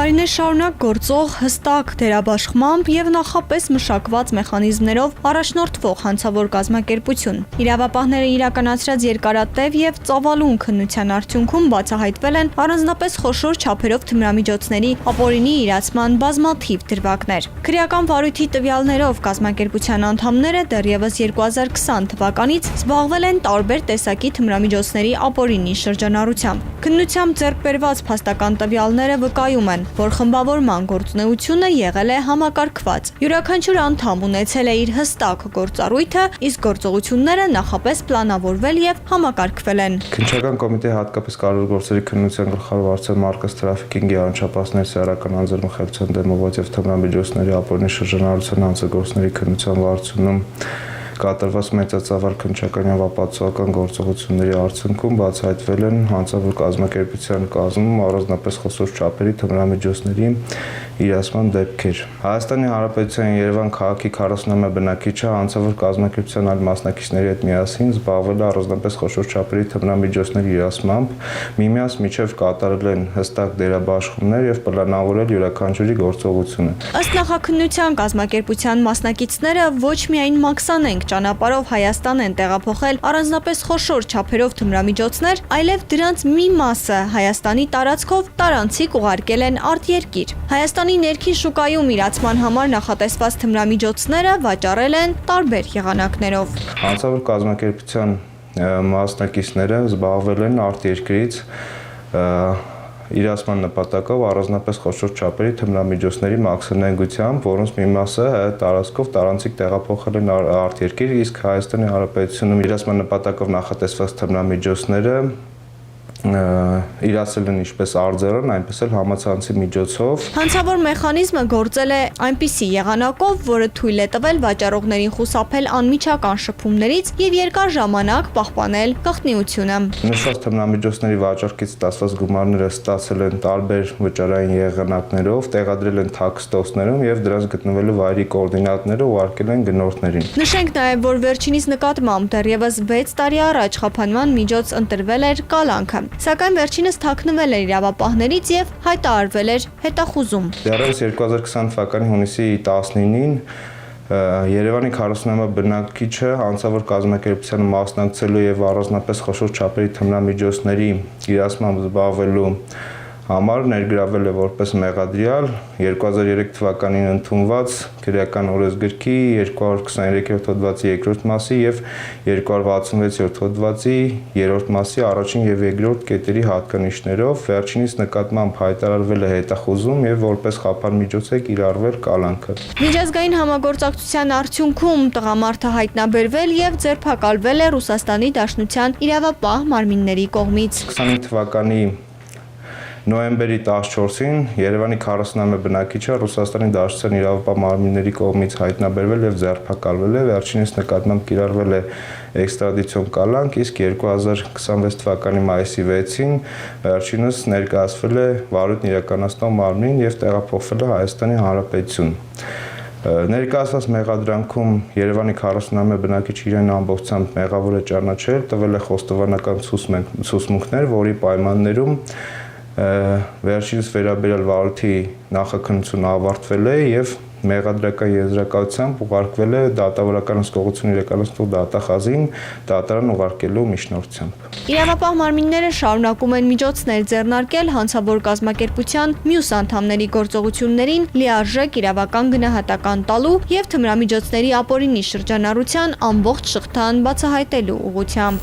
Տարիներ շարունակ գործող հստակ դերաբաշխմամբ եւ նախապես մշակված մեխանիզմներով առաջնորդվող հանցավոր կազմակերպություն։ Իրավապահները իրականացրած երկարատև եւ ծավալուն քննության արդյունքում բացահայտվել են առանձնապես խոշոր չափերով թմրամիջոցների ապօրինի իրացման բազմաթիվ դրվագներ։ Քրեական վարույթի տվյալներով կազմակերպության անդամները դեռևս 2020 թվականից զբաղվել են տարբեր տեսակի թմրամիջոցների ապօրինի շրջանառությամբ։ Քննությամբ ձեռք բերված փաստական տվյալները վկայում են, որ խմբավորման գործունեությունը եղել է համակարգված։ Յուրաքանչյուր անդամ ունեցել է իր հստակ գործառույթը, իսկ գործողությունները նախապես պլանավորվել եւ համակարգվել են։ Քննչական կոմիտեի հատկապես կարևոր գործերի քննության գլխավոր վարչության Մարկոս Տրաֆիկինգի անչափահասների սեռական անձեռնմխելիության դեմովաց եւ թմրամիջոցների ապօրինի շրջանառության հանցագործների քննության վարչությունում կատարված մեծածավալ քննչական եւ ապացուցողական գործողությունների արդյունքում բացահայտվել են հանցավոր կազմակերպության կազմում առանձնապես խոշոր չափերի թմրամիջոցների իրացման դեպքեր։ Հայաստանի Հանրապետության Երևան քաղաքի 40-ամյա բնակիչը հանցավոր կազմակերպության այլ մասնակիցների հետ միասին զբաղվել է առանձնապես խոշոր չափերի թմրամիջոցների իրացմամբ, միմյանց միջև կատարել են հստակ դերաբաշխումներ եւ պլանավորել յուրաքանչյուրի գործողությունը։ Ըստ նախաքննության կազմակերպության մասնակիցները ոչ միայն մաքսանենք ճանապարհով Հայաստան են տեղափոխել առանձնապես խոշոր չափերով թմրամիջոցներ, այլև դրանց մի մասը Հայաստանի տարածքով տարանցիկ ուղարկել են արտերկիր։ Հայաստանի ներքին շուկայում իրացման համար նախատեսված թմրամիջոցները վաճառել են տարբեր եղանակներով։ Հանցավոր կազմակերպության մասնակիցները զբաղվել են արտերկրից իրացման նպատակով առանձնապես խոշոր չափերի թմրամիջոցների մաքսանենգությամբ, որոնց մի մասը տարածքով տարանցիկ տեղափոխել են արտերկիր, իսկ Հայաստանի Հանրապետությունում իրացման նպատակով նախատեսված թմրամիջոցները իրացել են ինչպես արձերն, այնպես էլ համացանցի միջոցով։ Հանցավոր մեխանիզմը գործել է այնպիսի եղանակով, որը թույլ է տվել վաճառողներին խուսափել անմիջական շփումներից եւ երկար ժամանակ պահպանել գաղտնիությունը։ Նշված թմրամիջոցների վաճառքից ստացված գումարները ստացել են տարբեր վճարային եղանակներով, տեղադրել են թաքստոցներում եւ դրանց գտնվելու վայրի կոորդինատները ուղարկել են գնորդներին։ Նշենք նաեւ, որ վերջինիս նկատմամբ դեռևս 6 տարի առաջ խափանման միջոց ընտրվել էր կալանքը, սակայն վերջինս թաքնվել էր իրավապահներից եւ հայտարարվել էր հետախուզում։ Դեռևս 2020 թվականի հունիսի 19-ին Երևանի 40-ամյա բնակիչը հանցավոր կազմակերպությանը մասնակցելու եւ առանձնապես խոշոր չափերի թմրամիջոցների իրացմամբ զբաղվելու համար ներգրավել է որպես մեղադրյալ 2003 թվականին ընդունված քրեական օրենսգրքի 223-րդ հոդվածի 2-րդ մասի եւ 266-րդ հոդվածի 3-րդ մասի առաջին եւ երկրորդ կետերի հատկանիշներով վերջինիս նկատմամբ հայտարարվել է հետախուզում եւ որպես խափան միջոց է կիրառվել կալանքը։ Միջազգային համագործակցության արդյունքում տղամարդը հայտնաբերվել եւ ձերբակալվել է Ռուսաստանի Դաշնության իրավապահ մարմինների կողմից։ 20 թվականի նոյեմբերի 14-ին Երևանի 40-ամյա բնակիչը Ռուսաստանի Դաշնության իրավապահ մարմինների կողմից հայտնաբերվել եւ ձերբակալվել է, վերջինիս նկատմամբ կիրառվել է էքստրադիցիոն կալանք, իսկ 2026 թվականի մայիսի 6-ին վերջինս ներկայացվել է վարույթն իրականացնող մարմնին եւ տեղափոխվել է Հայաստանի Հանրապետություն։ Ներկայացված մեղադրանքում Երևանի 40-ամյա բնակիչը իրեն ամբողջությամբ մեղավոր է ճանաչել, տվել է խոստովանական ցուցմունքներ, որի պայմաններում վերջինս վերաբերյալ վարույթի նախաքննությունը ավարտվել է եւ մեղադրական եզրակացությամբ ուղարկվել է դատավորական հսկողություն իրականացնող դատախազին դատարան ուղարկելու միջնորդությամբ։ Իրավապահ մարմինները շարունակում են միջոցներ ձեռնարկել հանցավոր կազմակերպության մյուս անդամների գործողություններին լիարժեք իրավական գնահատական տալու եւ թմրամիջոցների ապօրինի շրջանառության ամբողջ շղթան բացահայտելու ուղղությամբ։